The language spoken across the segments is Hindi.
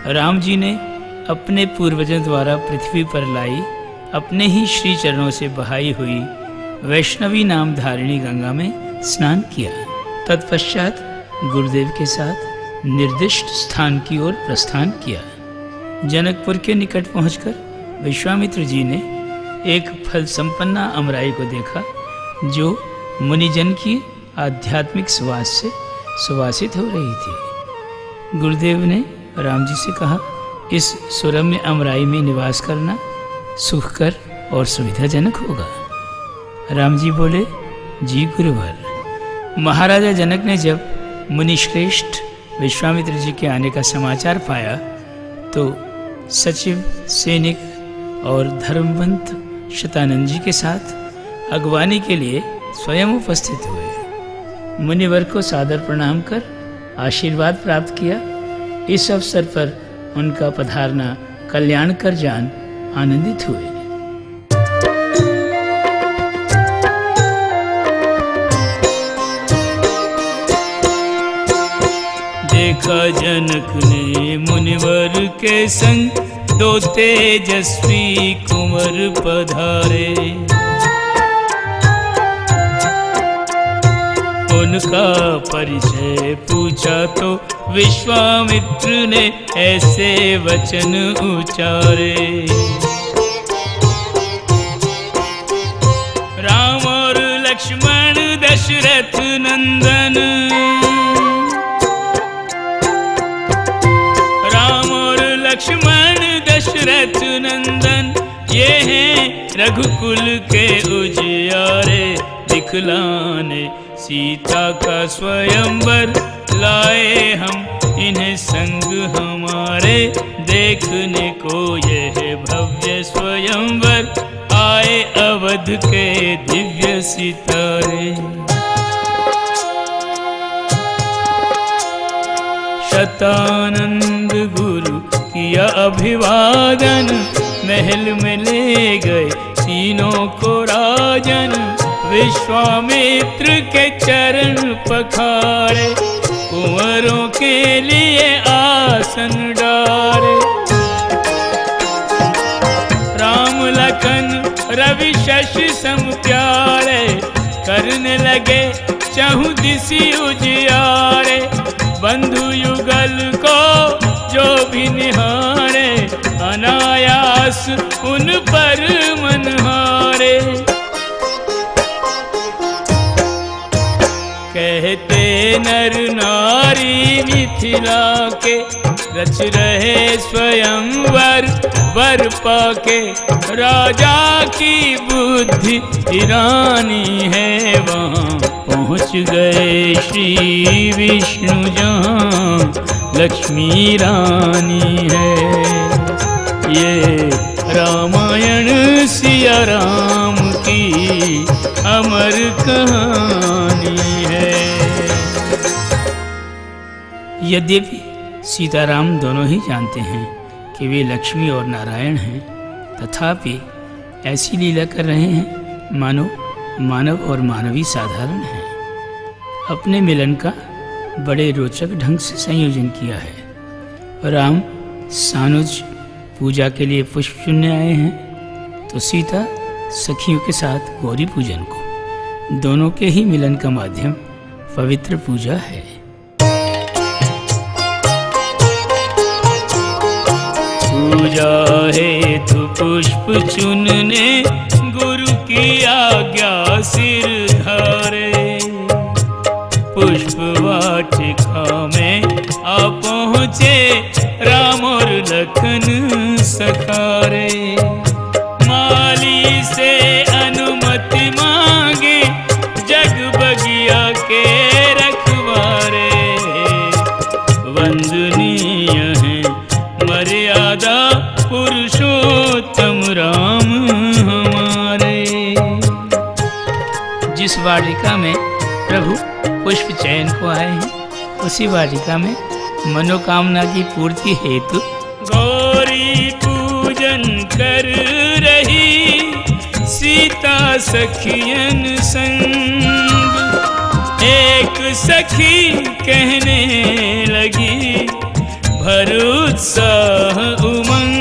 राम जी ने अपने पूर्वजों द्वारा पृथ्वी पर लाई अपने ही श्री चरणों से बहाई हुई वैष्णवी नाम धारिणी गंगा में स्नान किया। तत्पश्चात गुरुदेव के साथ निर्दिष्ट स्थान की ओर प्रस्थान किया। जनकपुर के निकट पहुंचकर विश्वामित्र जी ने एक फल संपन्ना अमराई को देखा जो मुनिजन की आध्यात्मिक सुवास से सुवासित हो रही थी। गुरुदेव ने राम जी से कहा, इस सुरम्य अमराई में निवास करना सुखकर और सुविधाजनक होगा। राम जी बोले, जी गुरुवर। महाराजा जनक ने जब मुनिश्रेष्ठ विश्वामित्र जी के आने का समाचार पाया तो सचिव, सैनिक और धर्मवंत शतानंद जी के साथ अगवानी के लिए स्वयं उपस्थित हुए। मुनिवर को सादर प्रणाम कर आशीर्वाद प्राप्त किया। इस अवसर पर उनका पधारना कल्याण कर जान आनंदित हुए। देखा जनक ने मुनिवर के संग दो तेजस्वी कुंवर पधारे। उनका परिचय पूछा तो विश्वामित्र ने ऐसे वचन उचारे। राम और लक्ष्मण दशरथ नंदन, राम और लक्ष्मण दशरथ नंदन, ये हैं रघुकुल के उजियारे। दिखलाने सीता का स्वयंवर लाए हम इन्हें संग हमारे। देखने को यह भव्य स्वयंवर आए अवध के दिव्य सितारे। शतानंद गुरु किया अभिवादन, महल में ले गए तीनों को राजन। विश्वामित्र के चरण पखारे, कुंवरों के लिए आसन डारे। राम लखन रवि शशि सम प्यारे, करने लगे चहुं दिशि उजियारे। बंधु युगल को जो भी निहारे, अनायास उन पर मन हारे। कहते नर नारी मिथिला के, रच रहे स्वयंवर वर पाके। राजा की बुद्धि ईरानी है, वहाँ पहुँच गए श्री विष्णु जहाँ लक्ष्मी रानी है। ये रामायण सिया राम की अमर कहानी है। यद्यपि सीताराम दोनों ही जानते हैं कि वे लक्ष्मी और नारायण हैं, तथापि ऐसी लीला कर रहे हैं मानो मानव और मानवी साधारण हैं। अपने मिलन का बड़े रोचक ढंग से संयोजन किया है। राम सानुज पूजा के लिए पुष्प चुनने आए हैं, तो सीता सखियों के साथ गौरी पूजन को। दोनों के ही मिलन का माध्यम पवित्र पूजा है। पूजा हेतु पुष्प चुनने गुरु की आज्ञा सिर धारे। पुष्प वाटिका में आ पहुँचे राम और लखन सखारे। माली से अनुमति मांगे जग बगिया के रखवारे। वंदनीय है मर्यादा पुरुषोत्तम राम हमारे। जिस वाटिका में प्रभु पुष्प चयन को आए हैं, उसी वाटिका में मनोकामना की पूर्ति हेतु गौरी पूजन कर रही सीता सखियन संग। एक सखी कहने लगी भर उत्साह उमंग।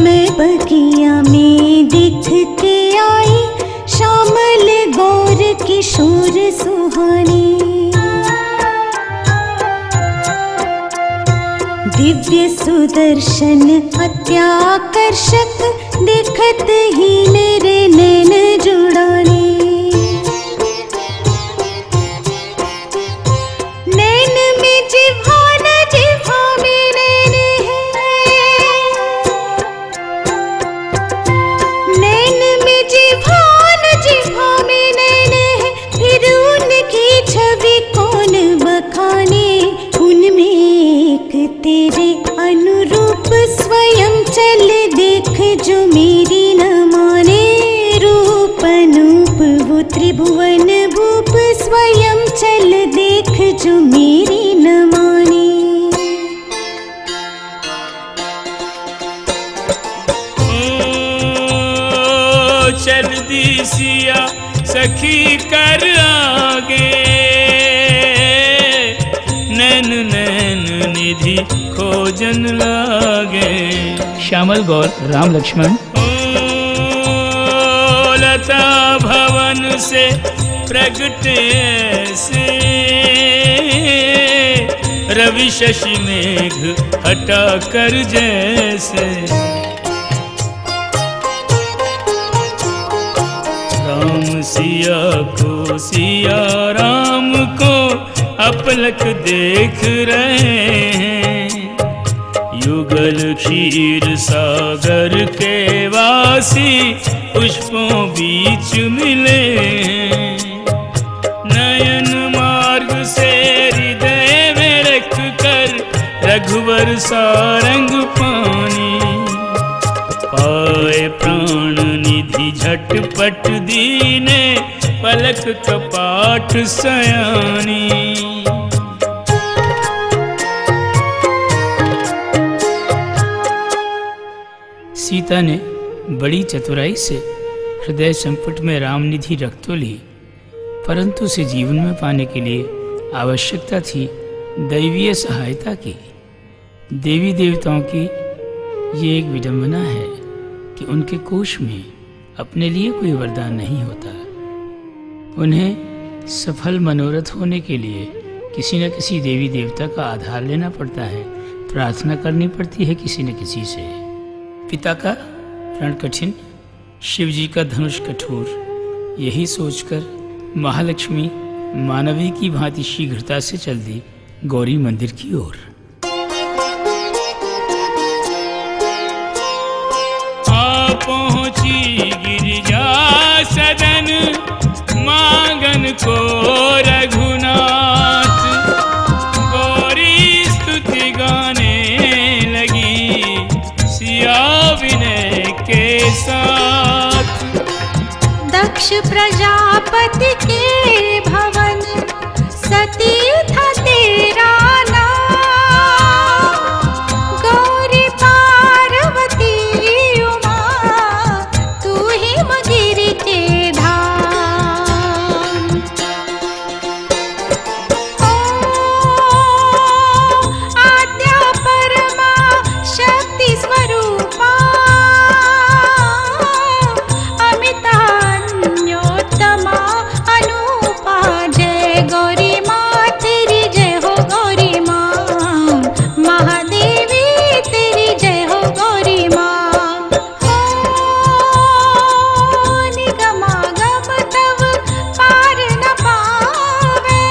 मैं बगिया में दिख के आई, श्यामल गौर किशोर सुहानी। दिव्य सुदर्शन अत्याकर्षक, देखत ही मेरे नैन जुड़ाने। नैन में जिह्वा न जिह्वा में नैन है, नैन में जिह्वा न जिह्वा में नैन है। फिर उनकी छवि कौन बखाने, उनमें एक तेरे अनुरूप स्वयं चल देख जो मेरी न माने। रूप अनूप वो त्रिभुवन भूप, स्वयं चल देख जो मेरी न माने। ओ चल दी सिया सखी कर आगे, नैन नैन निधि खोजन लागे। श्यामल गौर राम लक्ष्मण। ओ लता भवन से प्रगटे से, रवि शशि मेघ हटा कर जैसे। राम सिया को सिया राम को अपलक देख रहे हैं। युगल क्षीर सागर के वासी पुष्पों बीच मिले हैं। नयन मार्ग से हृदय में रख कर रघुवर सारंग पानी। पाए प्राण निधि झटपट दीने, पलक कपाट सयानी। सीता ने बड़ी चतुराई से हृदय संपुट में रामनिधि रख तो ली, परंतु उसे जीवन में पाने के लिए आवश्यकता थी दैवीय सहायता की। देवी देवताओं की ये एक विडंबना है कि उनके कोष में अपने लिए कोई वरदान नहीं होता। उन्हें सफल मनोरथ होने के लिए किसी न किसी देवी देवता का आधार लेना पड़ता है, प्रार्थना करनी पड़ती है किसी न किसी से। पिता का प्रण कठिन, शिव जी का धनुष कठोर, यही सोचकर महालक्ष्मी मानवी की भांति शीघ्रता से चल दी गौरी मंदिर की ओर। आ पहुंची गिरिजा सदन, मांगन को रघुनाथ। गौरी स्तुति गाने लगी सिया विनय के साथ। दक्ष प्रजापति के भवन, सती था तेरा नाम। गौरी पार्वती उमा, तू ही मगिरी के धाम। आद्या परमा शक्ति स्वरूपा, अमितान्योत्तमा अनूपा। जय गौरी माँ तेरी जय हो गौरी माँ, महादेवी तेरी जय हो गौरी माँ। निगमागम तव पार न पावे,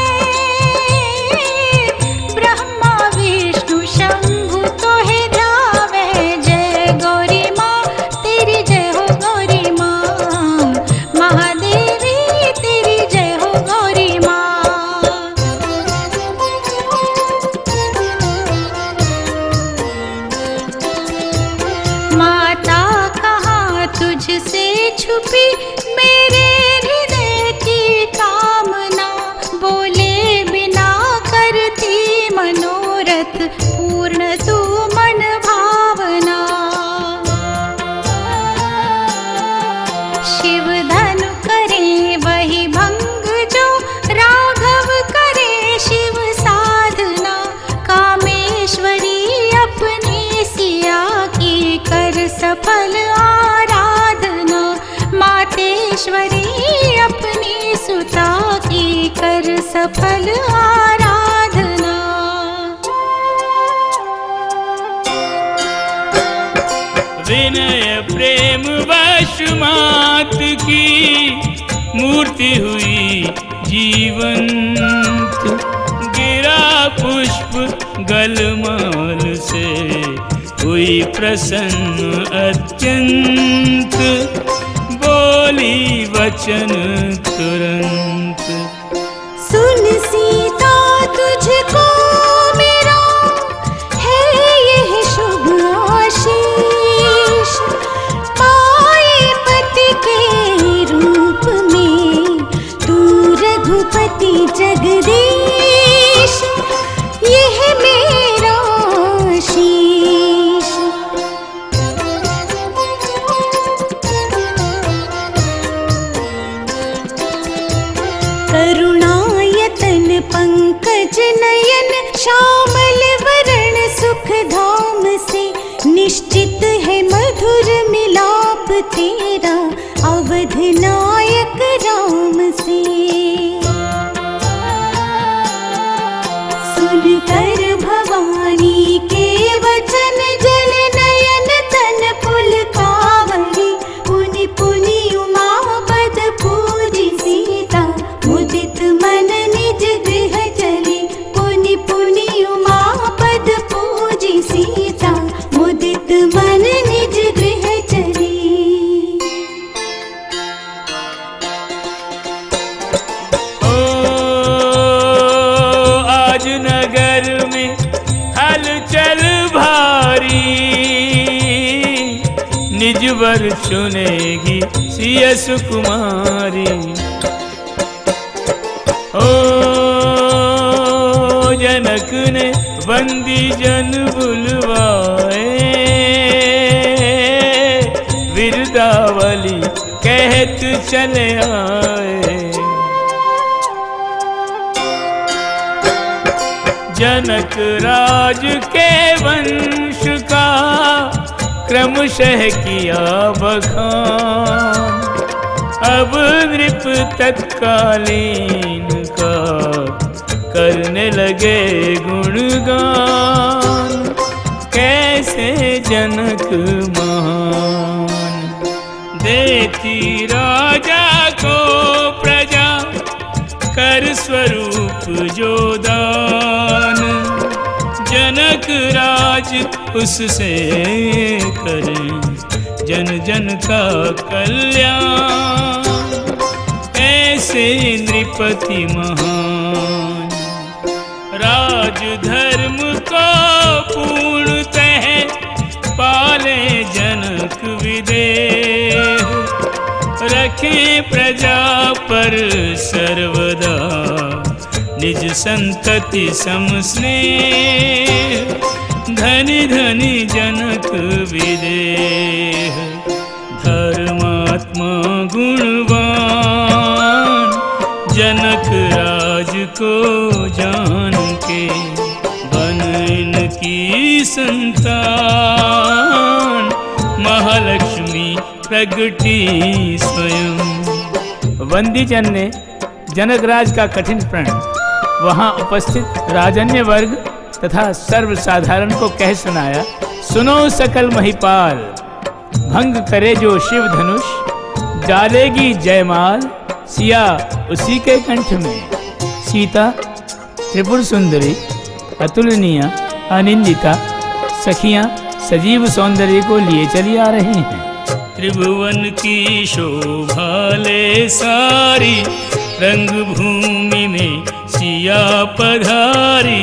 ब्रह्मा विष्णु शंभु तोहे ध्यावे। जय गौरी माँ तेरी जय हो गौरी माँ, महादेवी तेरी जय हो गौरी माँ। माता कहाँ तुझसे छुपी मेरे हृदय की कामना। बोले बिना करती मनोरथ, पूर्ण तू मन भावना। शिव धनु करे वही भंग जो राघव करे शिव साधना। कामेश्वरी अपने सिया की कर सफल आराधना। मातेश्वरी अपनी सुता की कर सफल आराधना। विनय प्रेम वश मात की मूर्ति हुई जीवंत। गिरा पुष्प गलमाल से हुई प्रसन्न अत्यंत। बोली वचन तुरंत, सुन सीता तुझको मेरा है यह शुभ आशीष। पाए पति के रूप में तू रघुपति जगदीश। यह मेरा आशीष। करुणायतन पंकज नयन श्यामल वरण सुख धाम से। निश्चित है मधुर मिलाप तेरा अवध नायक राम से। सुनकर भवानी के वचन जल नयन तन पुलकावली। पुनि पुनि उमापद पूजी सीता मुदित मन निज गृह चली। पुनि पुनि उमापद पूजी सीता मुदित मन निज गृह चली। आज नगर में हलचल भारी। निज वर चुनेगी सिया सुकुमारी। ओ जनक ने बंदी जन बुलवाए। विरदावली कहत चले आए। जनक राज के वंश का क्रमशः किया बखान। अब नृप तत्कालीन का करने लगे गुणगान। कैसे जनक महान देती राजा को प्रजा कर स्वरूप जो दान। जनक राज उससे करें जन जन का कल्याण। ऐसे नृपति महान राज धर्म को पूर्णतः पाले जनक विदेह। रखे प्रजा पर सर्वदा निज संतति समस्नेह। धनी धनी जनक विदेह धर्मात्मा गुणवान। जनक राज को जान के बन इनकी संतान। महालक्ष्मी प्रगटी स्वयं। वंदीजन ने जनकराज का कठिन प्रण वहां उपस्थित राजन्य वर्ग तथा सर्वसाधारण को कह सुनाया। सुनो सकल महिपाल, भंग करे जो शिव धनुष। डालेगी जयमाल सिया उसी के कंठ में। सीता त्रिपुर सुंदरी अतुलनीय अनिंदिता सखियां सजीव सौंदर्य को लिए चली आ रही हैं। त्रिभुवन की शोभा ले सारी, रंग भूमि में सिया पधारी।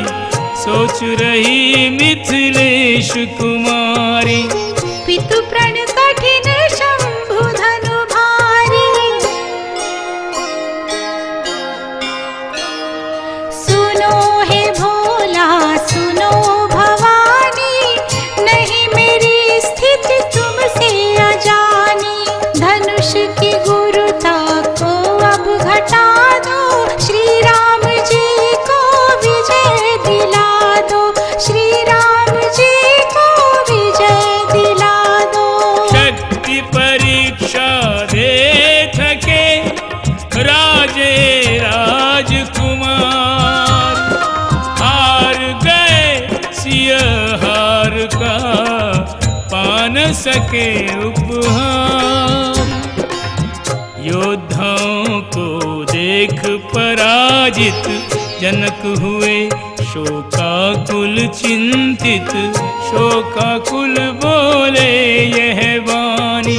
सोच रही मिथिलेश कुमारी, पितु प्रण कठिन शंभु धनु भारी। सुनो हे भोला सुनो भवानी, नहीं मेरी स्थिति तुमसे अजानी। धनुष की गुरु सके उपहार। योद्धाओं को देख पराजित जनक हुए शोकाकुल चिंतित। शोकाकुल बोले यह वाणी,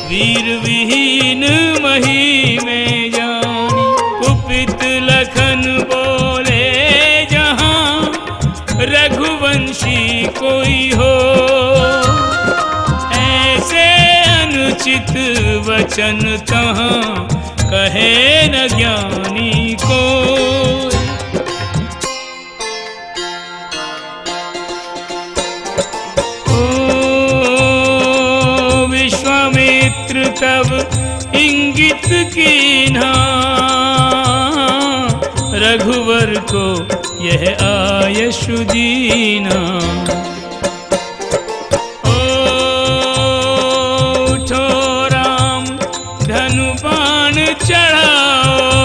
वीर विहीन मही में जानी। कुपित लखन बोले जहां रघुवंशी कोई हो, ऐसे अनुचित वचन तहां कहे न ज्ञानी को। विश्वामित्र तब इंगित कीन्हा, रघुवर को यह आयशु दीना। उठो राम धनु बाण चढ़ाओ,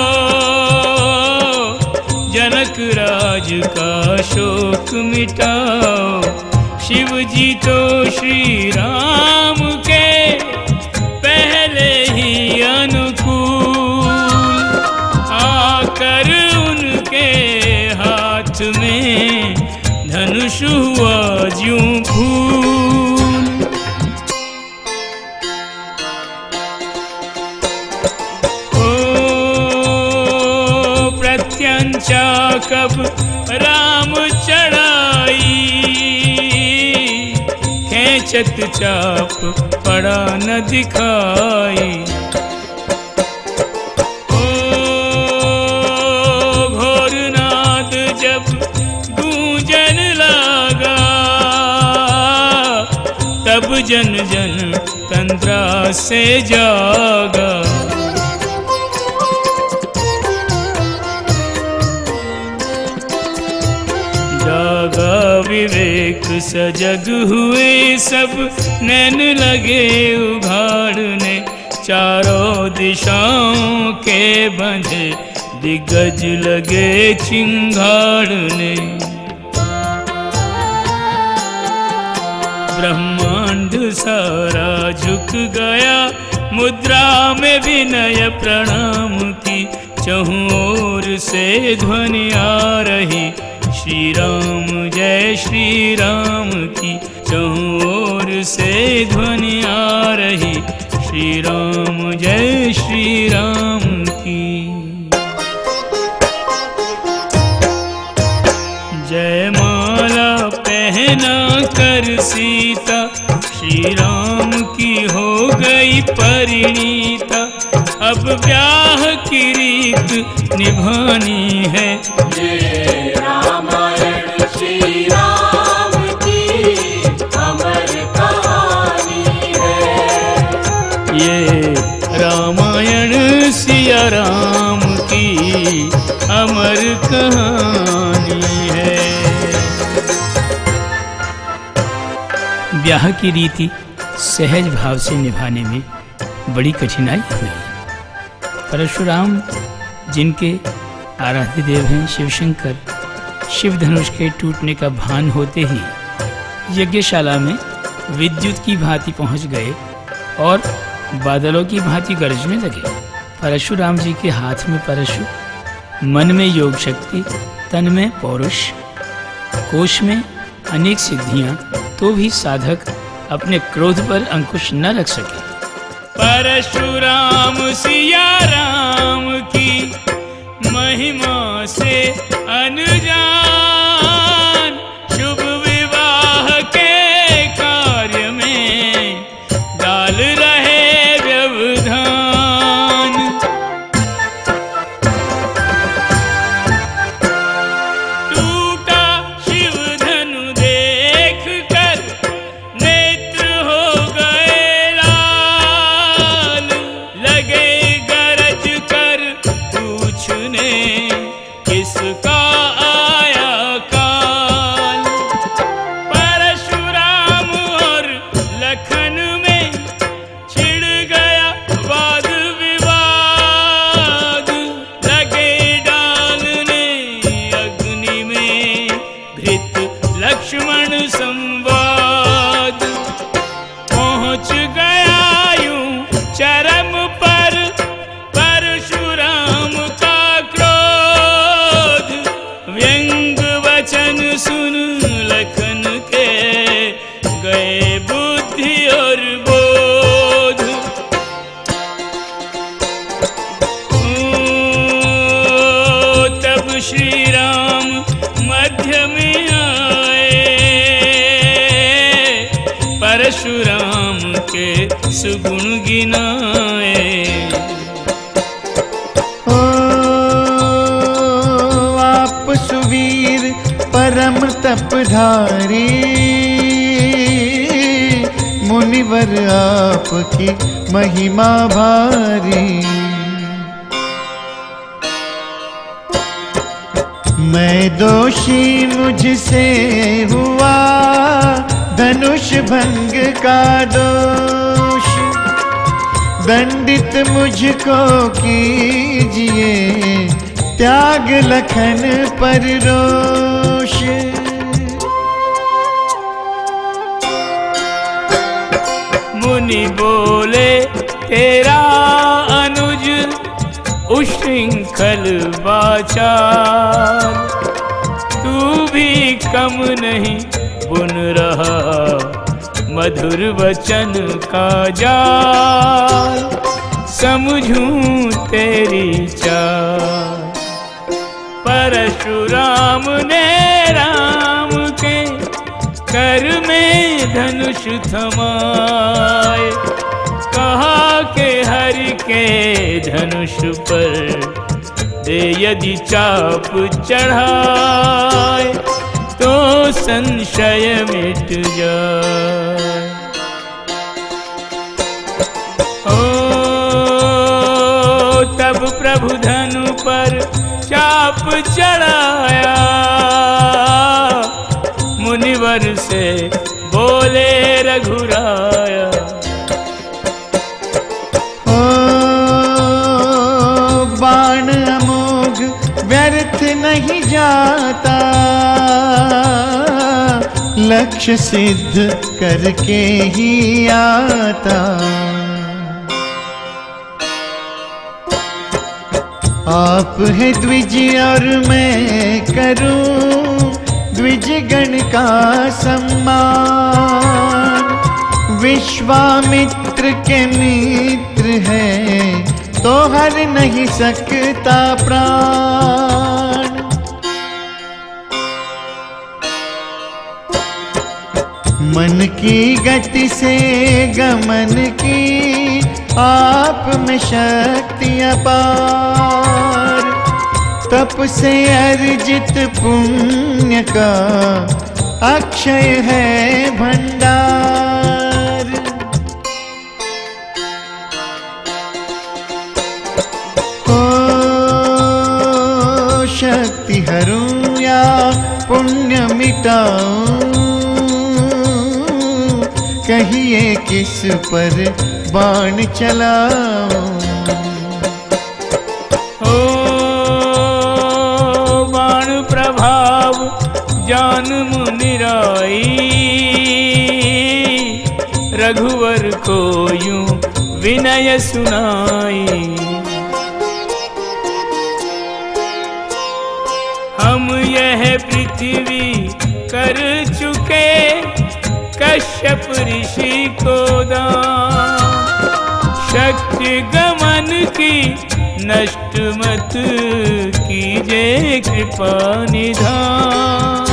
जनक राज का शोक मिटाओ। शिव जी तो श्री राम के पहले ही अनुकूल, आकर उनके हाथ में धनुष हुआ ज्यों फूल। ओ प्रत्यंचा कब राम चढ़ाई, खेचत चाप पड़ा न दिखाई। ओ घोरनाद जब गूंजन लगा, तब जन जन तंद्रा से जागा। जागा विवेक सजग हुए सब, नैन लगे उघाड़ने। चारों दिशाओं के बंधे दिग्गज लगे चिंगाड़ने। ब्रह्मांड सारा झुक गया, मुद्रा में विनय प्रणाम की। चहुं ओर से ध्वनि आ रही, श्री राम जय श्री राम की। चहुं ओर से ध्वनि आ रही, श्री राम जय श्री राम की। जयमाला पहना कर सीता, श्री राम की हो गई परिणीता। अब ब्याह की रीत निभानी है, ये रामायण श्री राम की अमर कहानी है। ये रामायण सिया राम की अमर कहानी है। ब्याह की रीति सहज भाव से निभाने में बड़ी कठिनाई हुई। परशुराम जिनके आराध्य देव हैं शिवशंकर, शिव धनुष के टूटने का भान होते ही यज्ञशाला में विद्युत की भांति पहुंच गए और बादलों की भांति गरजने लगे। परशुराम जी के हाथ में परशु, मन में योग शक्ति, तन में पौरुष, कोश में अनेक सिद्धियां, तो भी साधक अपने क्रोध पर अंकुश न रख सके। परशुराम सिया राम की महिमा से अनजान, शुभ विवाह के कार्य में डाल रहे व्यवधान। टूटा शिव धनु देख कर नेत्र हो गए लाल, लगे गरज कर पूछने किसका आया श्री राम मध्य में आए, परशुराम के सुगुण गिनाए। ओ आप सुवीर परम तपधारी, मुनिवर आपकी महिमा भारी। मैं दोषी मुझसे हुआ धनुष भंग का दोष, दंडित मुझको कीजिए त्याग लखन पर रोष। मुनि बोले तेरा अनुज उश्रृंखल वाचाल, तू भी कम नहीं बुन रहा मधुर वचन का जाल, समझूं तेरी चाल। परशुराम ने राम के कर में धनुष थमाए, कहा के हरि के धनुष पर दे यदि चाप चढ़ाए, तो संशय मिट जाए। ओ तब प्रभु धनु पर चाप चढ़ाया, मुनिवर से बोले रघुराया। ओ बाण अमोघ व्यर्थ नहीं जाता, लक्ष्य सिद्ध करके ही आता। आप है द्विज और मैं करूं द्विज गण का सम्मान, विश्वामित्र के मित्र है तो हर नहीं सकता प्राण। मन की गति से गमन की आप में शक्ति अपार, तप से अर्जित पुण्य का अक्षय है भंडार। ओ शक्ति हरूं या पुण्य मिटाऊं, कहिए किस पर बाण चलाऊं। प्रभाव जान मुनिराई, रघुवर को यूं विनय सुनाई। हम यह पृथ्वी कर चुके कश्यप ऋषि को दान, शक्ति गमन की नष्ट मत कीजे कृपा निधान।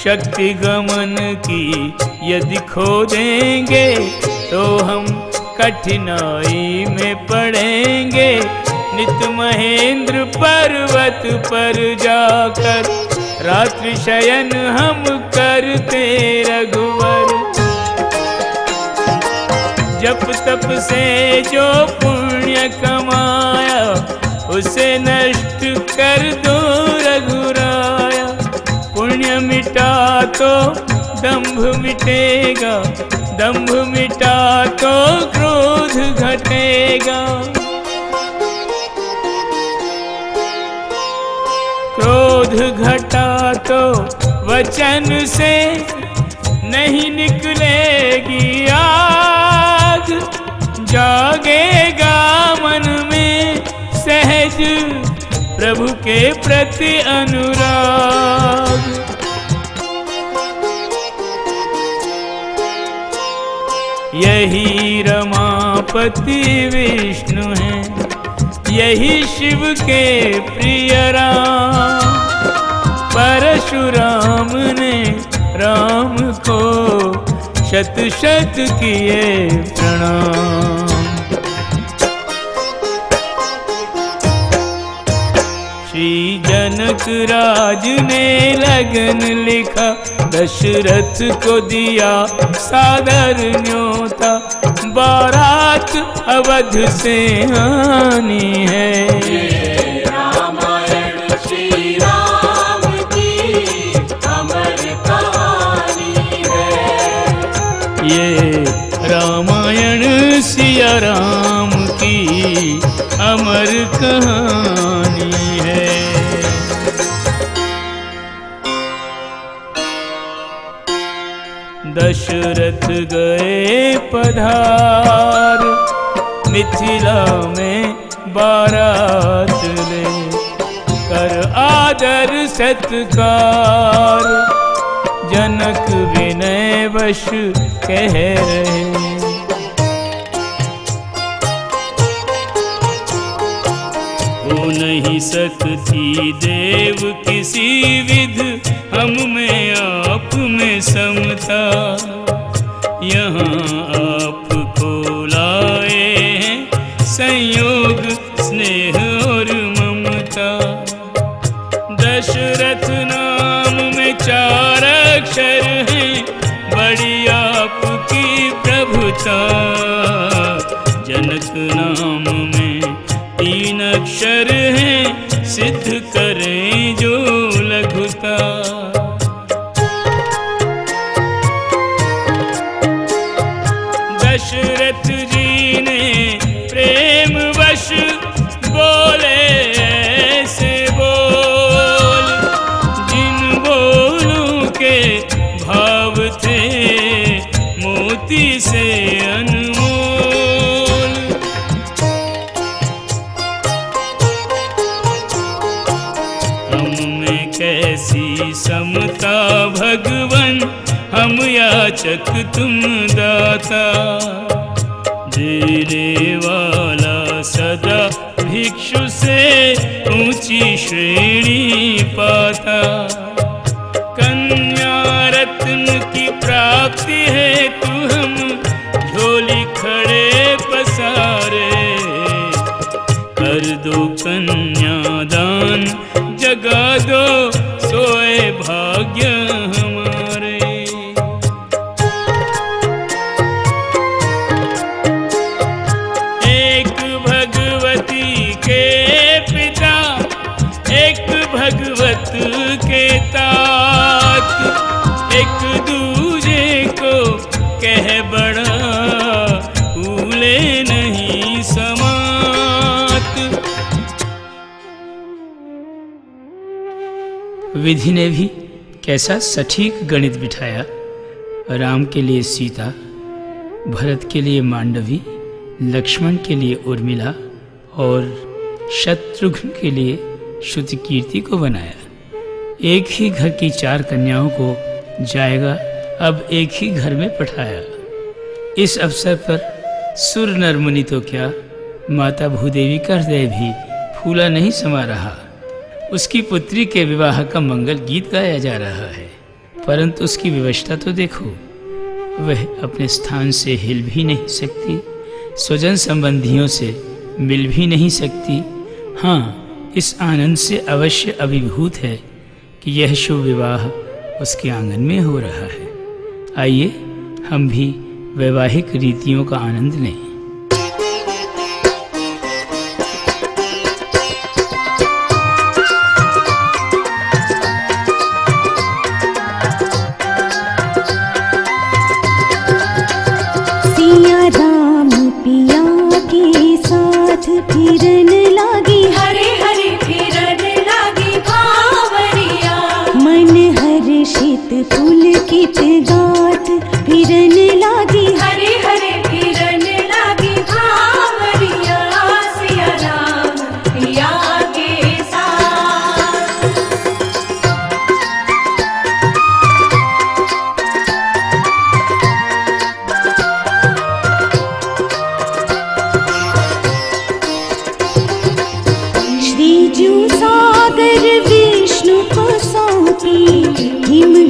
शक्ति गमन की यदि खो देंगे तो हम कठिनाई में पड़ेंगे। नित महेंद्र पर्वत पर जाकर रात्रि शयन हम करते रघुवर। जप तप से जो पुण्य कमाया उसे नष्ट कर दो रघुराया। पुण्य मिटा तो दंभ मिटेगा, दंभ मिटा तो क्रोध घटेगा। क्रोध घटा तो वचन से नहीं निकलेगी आग। जागेगा मन में सहज प्रभु के प्रति अनुराग। यही रमापति विष्णु हैं, यही शिव के प्रिय राम। परशुराम ने राम को शत शत किए प्रणाम। श्री जनक राज ने लगन लिखा, दशरथ को दिया सादर न्योता। बारात अवध से आनी है, ये रामायण श्री राम की अमर कहानी है। ये रामायण सिया राम की अमर कहानी है। दशरथ गए पधार, मिथिला में बारात ले कर आदर सत्कार। जनक विनय वश कह रहे, हो नहीं सकती देव किसी विध, हम में आप में समता। यहाँ आपको लाए हैं संयोग स्नेह और ममता। दशरथ नाम में 4 अक्षर हैं, बड़ी आपकी प्रभुता। जनक नाम में 3 अक्षर हैं, सिद्ध करें जो लघुता। दशरथ जी ने प्रेम वश बोले ऐसे बोल, जिन बोलों के भाव थे मोती से अनमोल। हम में कैसी समता भगवन, हम याचक तुम दाता। देने वाला सदा भिक्षु से ऊंची श्रेणी पाता। कन्या रत्न की प्राप्ति है तू हम झोली खड़े पसारे। कर दो कन्यादान जगा दो सोए भाग्य हमारे। एक भगवती के पिता, एक भगवत के तात, एक दूजे को कह बड़ा भूले नहीं समात। विधि ने भी कैसा सटीक गणित बिठाया। राम के लिए सीता, भरत के लिए मांडवी, लक्ष्मण के लिए उर्मिला और शत्रुघ्न के लिए श्रुतिकीर्ति को बनाया। एक ही घर की 4 कन्याओं को जाएगा अब एक ही घर में पठाया। इस अवसर पर सुर नर मुनि तो क्या, माता भूदेवी का हृदय भी फूला नहीं समा रहा। उसकी पुत्री के विवाह का मंगल गीत गाया जा रहा है, परंतु उसकी विवशता तो देखो। वह अपने स्थान से हिल भी नहीं सकती, स्वजन संबंधियों से मिल भी नहीं सकती। हाँ, इस आनंद से अवश्य अभिभूत है कि यह शुभ विवाह उसके आंगन में हो रहा है। आइए हम भी वैवाहिक रीतियों का आनंद लें। फिरन लागी हरे हरे फिरन लागी भावरिया। मन हर्षित पुलकित गात फिरन लागी हरे हरे फिरन लागी भावरिया। सिया राम पिया के साथ।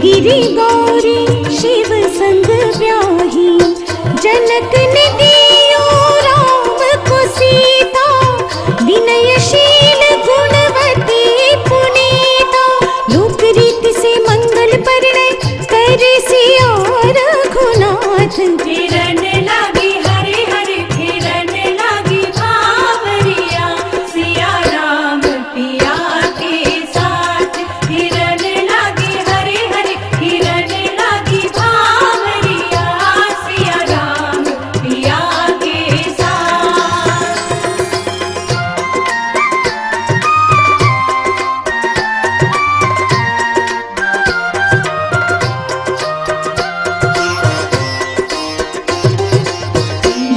गिरी गौरी शिव संग ब्याही, जनक ने दियो राम को सीता, विनयशील गुणवती पुनीता, लोक रीति से मंगल परिणय करे सिया रघुनाथ। फिरन लागी हरे हरे फिरन लागी भावरिया, सिया राम पिया के साथ। फिरन लागी हरे हरे फिरन लागी भावरिया, सिया राम पिया के साथ।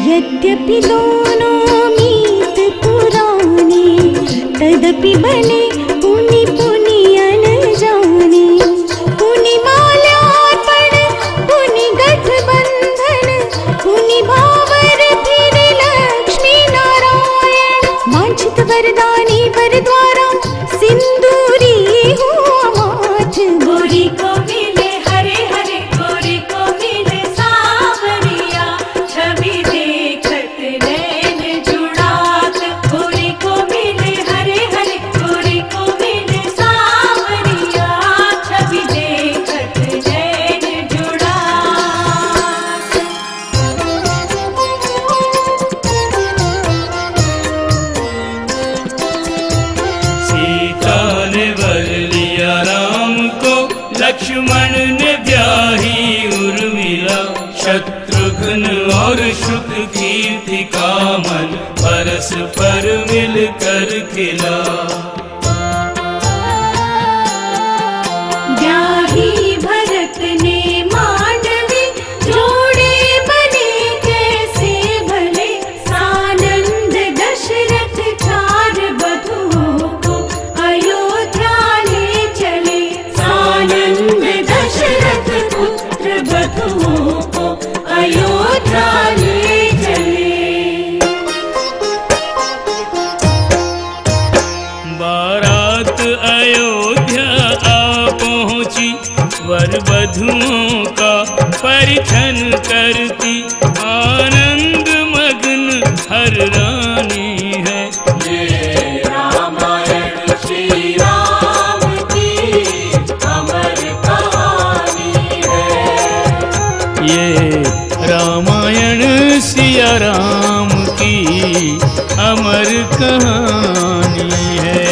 यद्यपि दोनों मीत पुराने, तदपि बने पुनि पुनि अनजाने। पुनि माल्यार्पण पुनि गठबंधन, पुनि भावर फिर लक्ष्मी नारायण। वांछित वरदानी वर द्वारा सिंदूरी हुआ माथ। गोरी को मिले हरे हरे गोरी को मिले सावरिया, छवि देखत नैन जुड़ात। गोरी को मिले हरे हरे गोरी को मिले सावरिया, छवि देखत नैन जुड़ात। सीता ने वर लिया राम को, लक्ष्मण ने ब्याही उर्मिला। शत्रुघ्न और शुक कीर्ति का मन परस्पर मिलकर खिला। ब्याही भरत ने मांडवी, जोड़े बने कैसे भले। सानंद दशरथ चार बधुओं को अयोध्या ले चले। सानंद दशरथ पुत्र बधुओं को अयोध्या ले चले। बारात अयोध्या आ पहुँची, वर वधुओं का परिछन करती। आनंद मग्न हर रानी है, ये रामायण श्री राम की अमर कहानी है। ये रामायण सिया राम की अमर कहानी है।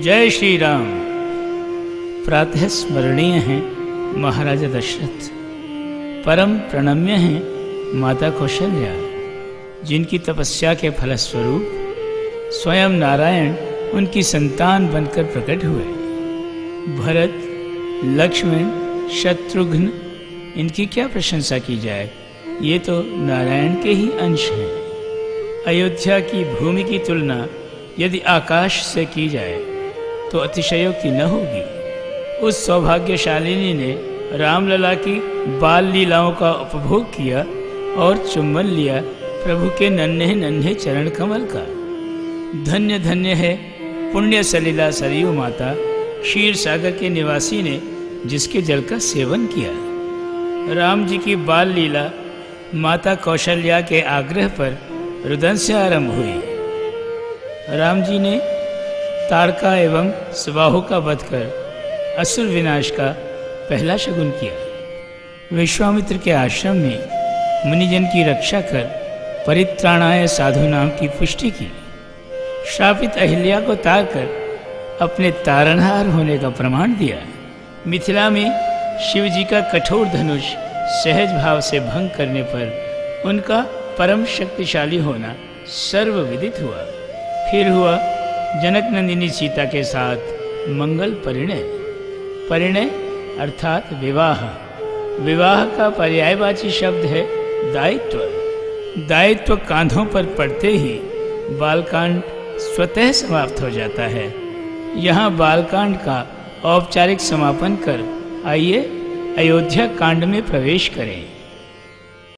जय श्री राम। प्रातः स्मरणीय हैं महाराजा दशरथ, परम प्रणम्य हैं माता कौशल्या, जिनकी तपस्या के फलस्वरूप स्वयं नारायण उनकी संतान बनकर प्रकट हुए। भरत, लक्ष्मण, शत्रुघ्न, इनकी क्या प्रशंसा की जाए, ये तो नारायण के ही अंश हैं। अयोध्या की भूमि की तुलना यदि आकाश से की जाए तो अतिशयोक्ति न होगी। उस सौभाग्यशालिनी ने रामलला की बाल लीलाओं का उपभोग किया और चुम्बन लिया प्रभु के नन्हे नन्हे चरण कमल का। धन्य धन्य है पुण्य सलीला सरयू माता, क्षीर सागर के निवासी ने जिसके जल का सेवन किया। राम जी की बाल लीला माता कौशल्या के आग्रह पर रुदन से आरंभ हुई। राम जी ने ताड़का एवं सुबाहु का वध कर असुर विनाश का पहला शगुन किया। विश्वामित्र के आश्रम में मुनिजन की रक्षा कर परित्राणाय साधु नाम की पुष्टि की। श्रापित अहिल्या को तारकर अपने तारणहार होने का प्रमाण दिया। मिथिला में शिव जी का कठोर धनुष सहज भाव से भंग करने पर उनका परम शक्तिशाली होना सर्वविदित हुआ। फिर हुआ जनक नंदिनी सीता के साथ मंगल परिणय। परिणय अर्थात विवाह। विवाह का पर्यायवाची शब्द है दायित्व। दायित्व कांधों पर पड़ते ही बालकांड स्वतः समाप्त हो जाता है। यहाँ बालकांड का औपचारिक समापन कर आइए अयोध्या कांड में प्रवेश करें।